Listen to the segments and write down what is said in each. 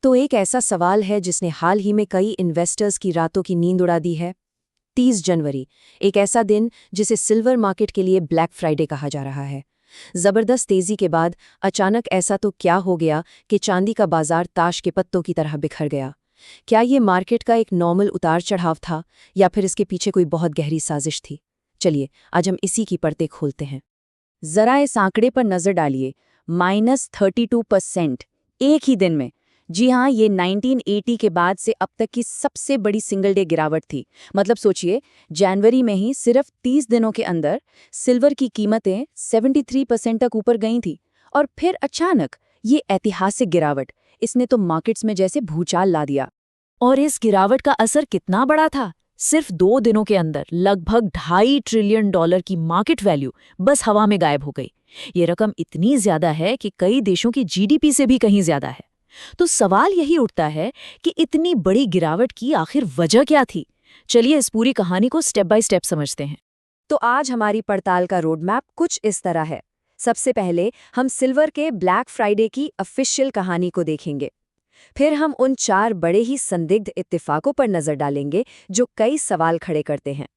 तो एक ऐसा सवाल है जिसने हाल ही में कई इन्वेस्टर्स की रातों की नींद उड़ा दी है। 30 जनवरी, एक ऐसा दिन जिसे सिल्वर मार्केट के लिए ब्लैक फ्राइडे कहा जा रहा है। जबरदस्त तेजी के बाद अचानक ऐसा तो क्या हो गया कि चांदी का बाजार ताश के पत्तों की तरह बिखर गया। क्या ये मार्केट का एक नॉर्मल उतार चढ़ाव था या फिर इसके पीछे कोई बहुत गहरी साजिश थी? चलिए आज हम इसी की परतें खोलते हैं। जरा इस आंकड़े पर नजर डालिए, -32% एक ही दिन में। जी हाँ, ये 1980 के बाद से अब तक की सबसे बड़ी सिंगल डे गिरावट थी। मतलब सोचिए, जनवरी में ही सिर्फ 30 दिनों के अंदर सिल्वर की कीमतें 73% तक ऊपर गई थी। और फिर अचानक ये ऐतिहासिक गिरावट, इसने तो मार्केट्स में जैसे भूचाल ला दिया। और इस गिरावट का असर कितना बड़ा था? सिर्फ 2 दिनों के अंदर लगभग $2.5 ट्रिलियन की मार्केट वैल्यू बस हवा में गायब हो गई। ये रकम इतनी ज्यादा है कि कई देशों की जीडीपी से भी कहीं ज्यादा है। तो सवाल यही उठता है कि इतनी बड़ी गिरावट की आखिर वजह क्या थी? चलिए इस पूरी कहानी को स्टेप बाय स्टेप समझते हैं। तो आज हमारी पड़ताल का रोड मैप कुछ इस तरह है। सबसे पहले हम सिल्वर के ब्लैक फ्राइडे की ऑफिशियल कहानी को देखेंगे। फिर हम उन 4 बड़े ही संदिग्ध इत्तेफाकों पर नजर डालेंगे जो कई सवाल खड़े करते हैं।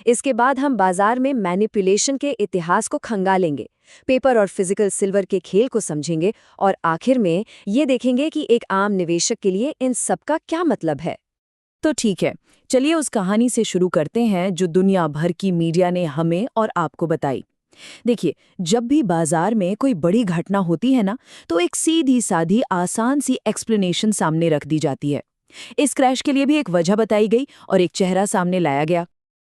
इसके बाद हम बाजार में मैनिपुलेशन के इतिहास को खंगालेंगे, पेपर और फिजिकल सिल्वर के खेल को समझेंगे और आखिर में ये देखेंगे कि एक आम निवेशक के लिए इन सब का क्या मतलब है। तो ठीक है, चलिए उस कहानी से शुरू करते हैं जो दुनिया भर की मीडिया ने हमें और आपको बताई। देखिए, जब भी बाजार में कोई बड़ी घटना होती है ना, तो एक सीधी साधी आसान सी एक्सप्लेनेशन सामने रख दी जाती है। इस क्रैश के लिए भी एक वजह बताई गई और एक चेहरा सामने लाया गया।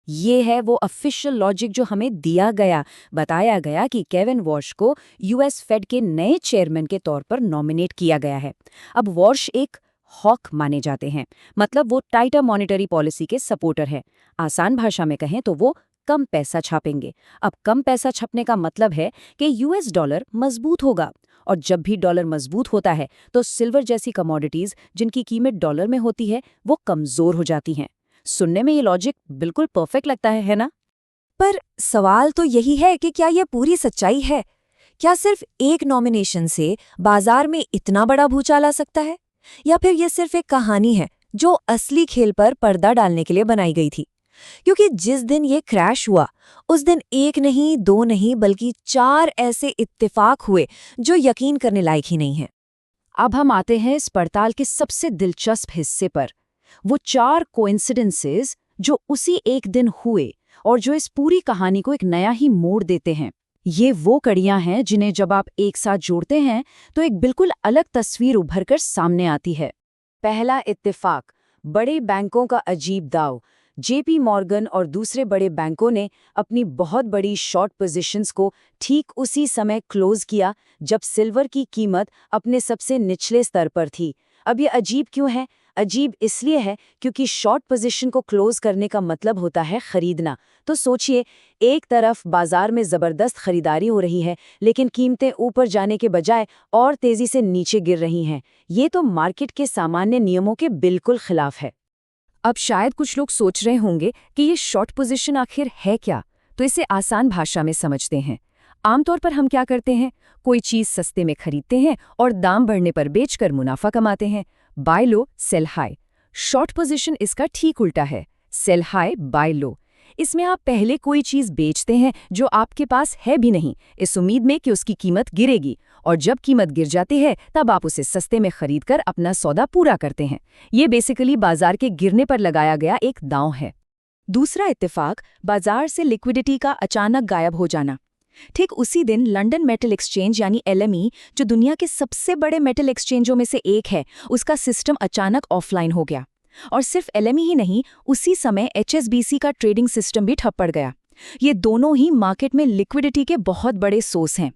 ये है वो ऑफिशियल लॉजिक जो हमें दिया गया। बताया गया कि केविन वॉश को यूएस फेड के नए चेयरमैन के तौर पर नॉमिनेट किया गया है। अब वॉश एक हॉक माने जाते हैं, मतलब वो टाइटर मॉनेटरी पॉलिसी के सपोर्टर है। आसान भाषा में कहें तो वो कम पैसा छापेंगे। अब कम पैसा छपने का मतलब है कि यूएस डॉलर मजबूत होगा, और जब भी डॉलर मजबूत होता है तो सिल्वर जैसी कमोडिटीज जिनकी कीमत डॉलर में होती है वो कमजोर हो जाती हैं। सुनने में ये लॉजिक बिल्कुल परफेक्ट लगता है ना? पर सवाल तो यही है कि क्या यह पूरी सच्चाई है? क्या सिर्फ एक नॉमिनेशन से बाजार में इतना बड़ा भूचाल आ सकता है, या फिर यह सिर्फ एक कहानी है जो असली खेल पर पर्दा डालने के लिए बनाई गई थी? क्योंकि जिस दिन ये क्रैश हुआ उस दिन एक नहीं, 2 नहीं, बल्कि 4 ऐसे इत्तेफाक हुए जो यकीन करने लायक ही नहीं है। अब हम आते हैं इस पड़ताल के सबसे दिलचस्प हिस्से पर, वो 4 कोइंसिडेंसेस जो उसी एक दिन हुए और जो इस पूरी कहानी को एक नया ही मोड़ देते हैं। ये वो कड़ियां हैं जिन्हें जब आप एक साथ जोड़ते हैं तो एक बिल्कुल अलग तस्वीर उभरकर सामने आती है। पहला इत्तेफाक, बड़े बैंकों का अजीब दाव। जेपी मॉर्गन और दूसरे बड़े बैंकों ने अपनी बहुत बड़ी शॉर्ट पोजीशंस को ठीक उसी समय क्लोज किया जब सिल्वर की कीमत अपने सबसे निचले स्तर पर थी। अब ये अजीब क्यों है? अजीब इसलिए है क्योंकि शॉर्ट पोजीशन को क्लोज करने का मतलब होता है खरीदना। तो सोचिए, एक तरफ बाजार में जबरदस्त खरीदारी हो रही है, लेकिन कीमतें ऊपर जाने के बजाय और तेजी से नीचे गिर रही हैं। ये तो मार्केट के सामान्य नियमों के बिल्कुल खिलाफ है। अब शायद कुछ लोग सोच रहे होंगे कि ये शॉर्ट पोजीशन आखिर है क्या, तो इसे आसान भाषा में समझते हैं। आमतौर पर हम क्या करते हैं, कोई चीज सस्ते में खरीदते हैं और दाम बढ़ने पर बेचकर मुनाफा कमाते हैं। बाय लो सेल हाई। शॉर्ट पोजीशन इसका ठीक उल्टा है, सेल हाई बाय लो। इसमें आप पहले कोई चीज बेचते हैं जो आपके पास है भी नहीं, इस उम्मीद में कि उसकी कीमत गिरेगी, और जब कीमत गिर जाती है तब आप उसे सस्ते में खरीदकर अपना सौदा पूरा करते हैं। ये बेसिकली बाजार के गिरने पर लगाया गया एक दांव है। दूसरा इत्तेफाक, बाजार से लिक्विडिटी का अचानक गायब हो जाना। ठीक उसी दिन लंदन मेटल एक्सचेंज यानी एलएमई, जो दुनिया के सबसे बड़े मेटल एक्सचेंजों में से एक है, उसका सिस्टम अचानक ऑफलाइन हो गया। और सिर्फ एलएमई ही नहीं, उसी समय एचएसबीसी का ट्रेडिंग सिस्टम भी ठप पड़ गया। ये दोनों ही मार्केट में लिक्विडिटी के बहुत बड़े सोर्स हैं।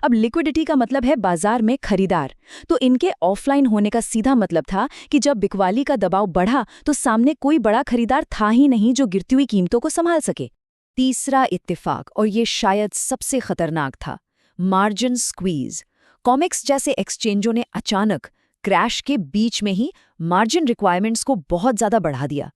अब लिक्विडिटी का मतलब है बाजार में खरीदार, तो इनके ऑफलाइन होने का सीधा मतलब था कि जब बिकवाली का दबाव बढ़ा तो सामने कोई बड़ा खरीदार था ही नहीं जो गिरती हुई कीमतों को संभाल सके। तीसरा इत्तेफाक, और ये शायद सबसे खतरनाक था, मार्जिन स्क्वीज। कॉमेक्स जैसे एक्सचेंजों ने अचानक क्रैश के बीच में ही मार्जिन रिक्वायरमेंट्स को बहुत ज़्यादा बढ़ा दिया।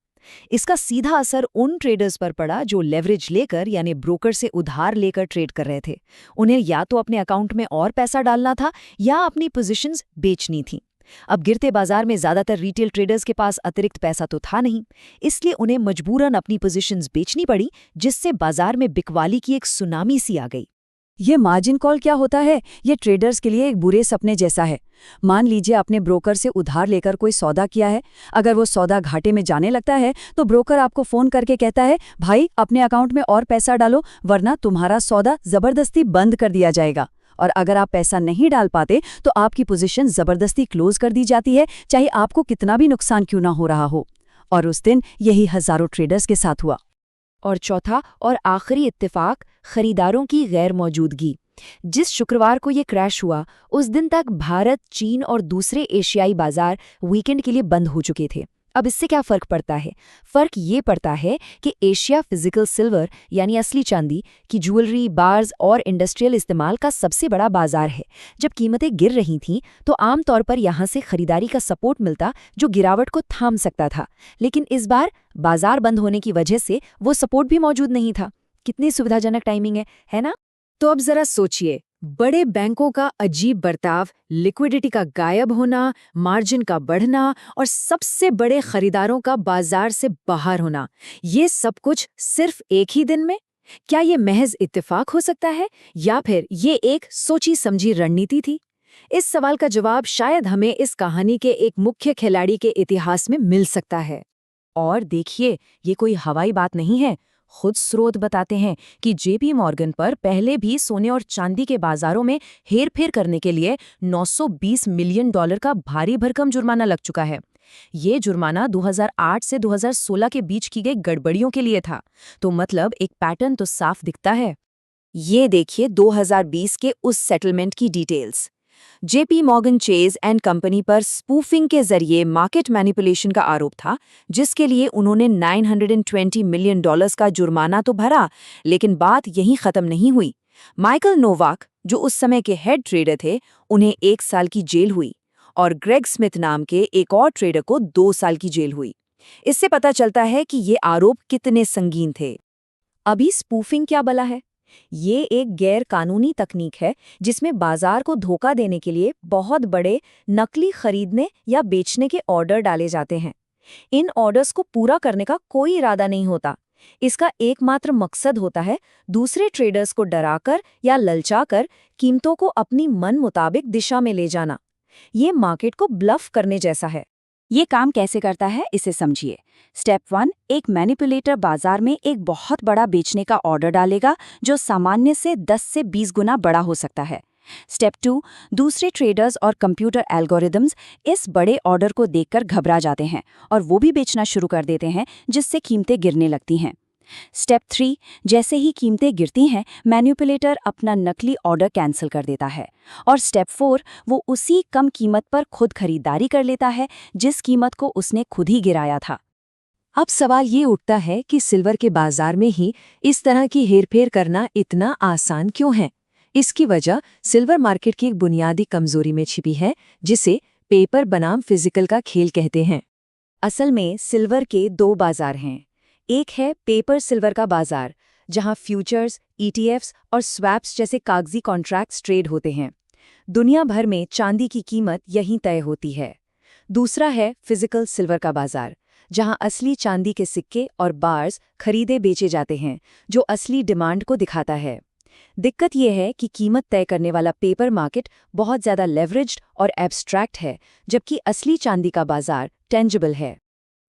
इसका सीधा असर उन ट्रेडर्स पर पड़ा जो लेवरेज लेकर यानी ब्रोकर से उधार लेकर ट्रेड कर रहे थे। उन्हें या तो अपने अकाउंट में और पैसा डालना था या अपनी पोजीशंस बेचनी थी। अब गिरते बाजार में ज्यादातर रिटेल ट्रेडर्स के पास अतिरिक्त पैसा तो था नहीं, इसलिए उन्हें मजबूरन अपनी पोजीशंस बेचनी पड़ी, जिससे बाजार में बिकवाली की एक सुनामी सी आ गई। ये मार्जिन कॉल क्या होता है? ये ट्रेडर्स के लिए एक बुरे सपने जैसा है। मान लीजिए आपने ब्रोकर से उधार लेकर कोई सौदा किया है। अगर वो सौदा घाटे में जाने लगता है तो ब्रोकर आपको फोन करके कहता है, भाई अपने अकाउंट में और पैसा डालो वरना तुम्हारा सौदा जबरदस्ती बंद कर दिया जाएगा। और अगर आप पैसा नहीं डाल पाते तो आपकी पोजीशन जबरदस्ती क्लोज कर दी जाती है, चाहे आपको कितना भी नुकसान क्यों ना हो रहा हो। और उस दिन यही हजारों ट्रेडर्स के साथ हुआ। और चौथा और आखिरी इत्तेफाक, खरीदारों की गैर मौजूदगी। जिस शुक्रवार को ये क्रैश हुआ, उस दिन तक भारत, चीन और दूसरे एशियाई बाजार वीकेंड के लिए बंद हो चुके थे। अब इससे क्या फर्क पड़ता है? फर्क ये पड़ता है कि एशिया फिजिकल सिल्वर यानी असली चांदी की ज्वेलरी, बार्स और इंडस्ट्रियल इस्तेमाल का सबसे बड़ा बाजार है। जब कीमतें गिर रही थीं तो आमतौर पर यहाँ से खरीदारी का सपोर्ट मिलता जो गिरावट को थाम सकता था, लेकिन इस बार बाजार बंद होने की वजह से वो सपोर्ट भी मौजूद नहीं था। कितनी सुविधाजनक टाइमिंग है ना? तो अब जरा सोचिए, बड़े बैंकों का अजीब बर्ताव, लिक्विडिटी का गायब होना, मार्जिन का बढ़ना और सबसे बड़े खरीदारों का बाजार से बाहर होना, ये सब कुछ सिर्फ एक ही दिन में? क्या ये महज इत्तेफाक हो सकता है या फिर ये एक सोची समझी रणनीति थी? इस सवाल का जवाब शायद हमें इस कहानी के एक मुख्य खिलाड़ी के इतिहास में मिल सकता है। और देखिए, ये कोई हवाई बात नहीं है। खुद स्रोत बताते हैं कि जेपी मॉर्गन पर पहले भी सोने और चांदी के बाजारों में हेरफेर करने के लिए $920 मिलियन का भारी भरकम जुर्माना लग चुका है। ये जुर्माना 2008 से 2016 के बीच की गई गड़बड़ियों के लिए था। तो मतलब एक पैटर्न तो साफ दिखता है। ये देखिए 2020 के उस सेटलमेंट की details. JP Morgan chase and company पर स्पूफिंग के जरिए मार्केट मैनिपुलेशन का आरोप था, जिसके लिए उन्होंने $920 मिलियन का जुर्माना तो भरा, लेकिन बात यहीं खत्म नहीं हुई। माइकल नोवाक, जो उस समय के हेड ट्रेडर थे, उन्हें 1 साल की जेल हुई और ग्रेग स्मिथ नाम के एक और ट्रेडर को 2 साल की जेल हुई। इससे पता चलता है कि ये आरोप कितने संगीन थे। अभी स्पूफिंग क्या बला है? ये एक गैर कानूनी तकनीक है जिसमें बाजार को धोखा देने के लिए बहुत बड़े नकली खरीदने या बेचने के ऑर्डर डाले जाते हैं। इन ऑर्डर्स को पूरा करने का कोई इरादा नहीं होता। इसका एकमात्र मकसद होता है दूसरे ट्रेडर्स को डराकर या ललचाकर कीमतों को अपनी मन मुताबिक दिशा में ले जाना। ये मार्केट को ब्लफ करने जैसा है। ये काम कैसे करता है, इसे समझिए। स्टेप 1, एक मैनिपुलेटर बाजार में एक बहुत बड़ा बेचने का ऑर्डर डालेगा जो सामान्य से 10 से 20 गुना बड़ा हो सकता है। स्टेप 2, दूसरे ट्रेडर्स और कंप्यूटर एल्गोरिदम्स इस बड़े ऑर्डर को देखकर घबरा जाते हैं और वो भी बेचना शुरू कर देते हैं, जिससे कीमतें गिरने लगती हैं। स्टेप 3, जैसे ही कीमतें गिरती हैं, मैनिपुलेटर अपना नकली ऑर्डर कैंसिल कर देता है। और स्टेप 4, वो उसी कम कीमत पर खुद खरीदारी कर लेता है जिस कीमत को उसने खुद ही गिराया था। अब सवाल ये उठता है कि सिल्वर के बाजार में ही इस तरह की हेरफेर करना इतना आसान क्यों है? इसकी वजह सिल्वर मार्केट की एक बुनियादी कमजोरी में छिपी है, जिसे पेपर बनाम फिजिकल का खेल कहते हैं। असल में सिल्वर के 2 बाजार हैं। एक है पेपर सिल्वर का बाजार, जहां फ्यूचर्स, ईटीएफ्स और स्वैप्स जैसे कागजी कॉन्ट्रैक्ट्स ट्रेड होते हैं। दुनिया भर में चांदी की कीमत यहीं तय होती है। दूसरा है फिजिकल सिल्वर का बाजार, जहां असली चांदी के सिक्के और बार्स खरीदे बेचे जाते हैं, जो असली डिमांड को दिखाता है। दिक्कत यह है कि कीमत तय करने वाला पेपर मार्केट बहुत ज़्यादा लेवरेज्ड और एब्स्ट्रैक्ट है, जबकि असली चांदी का बाजार टेंजिबल है।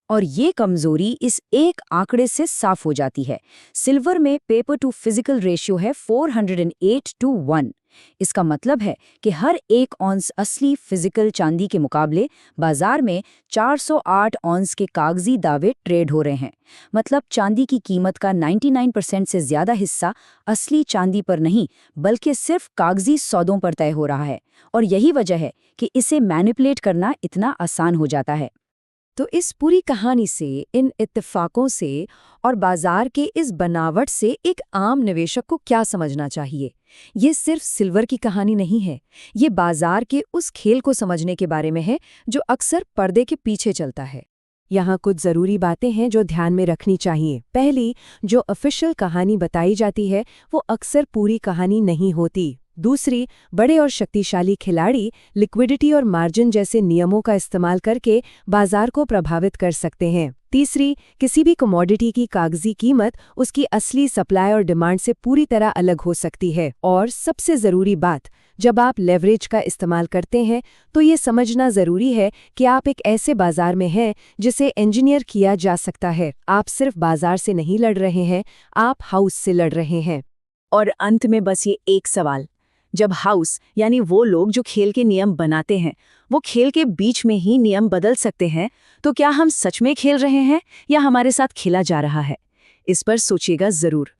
और ये कमजोरी इस एक आंकड़े से साफ हो जाती है। सिल्वर में पेपर टू फिजिकल रेशियो है 408:1। इसका मतलब है कि हर 1 औंस असली फिजिकल चांदी के मुकाबले बाजार में 408 औंस के कागजी दावे ट्रेड हो रहे हैं। मतलब चांदी की कीमत का 99% से ज्यादा हिस्सा असली चांदी पर नहीं, बल्कि सिर्फ कागजी सौदों पर तय हो रहा है। और यही वजह है कि इसे मैनिपुलेट करना इतना आसान हो जाता है। तो इस पूरी कहानी से, इन इत्तेफाकों से और बाजार के इस बनावट से एक आम निवेशक को क्या समझना चाहिए? ये सिर्फ सिल्वर की कहानी नहीं है, ये बाजार के उस खेल को समझने के बारे में है जो अक्सर पर्दे के पीछे चलता है। यहाँ कुछ ज़रूरी बातें हैं जो ध्यान में रखनी चाहिए। पहली, जो ऑफिशियल कहानी बताई जाती है वो अक्सर पूरी कहानी नहीं होती। दूसरी, बड़े और शक्तिशाली खिलाड़ी लिक्विडिटी और मार्जिन जैसे नियमों का इस्तेमाल करके बाजार को प्रभावित कर सकते हैं। तीसरी, किसी भी कमोडिटी की कागजी कीमत उसकी असली सप्लाई और डिमांड से पूरी तरह अलग हो सकती है। और सबसे ज़रूरी बात, जब आप लेवरेज का इस्तेमाल करते हैं तो ये समझना ज़रूरी है कि आप एक ऐसे बाजार में हैं जिसे इंजीनियर किया जा सकता है। आप सिर्फ बाजार से नहीं लड़ रहे हैं, आप हाउस से लड़ रहे हैं। और अंत में बस ये एक सवाल, जब हाउस यानी वो लोग जो खेल के नियम बनाते हैं वो खेल के बीच में ही नियम बदल सकते हैं, तो क्या हम सच में खेल रहे हैं या हमारे साथ खेला जा रहा है? इस पर सोचिएगा ज़रूर।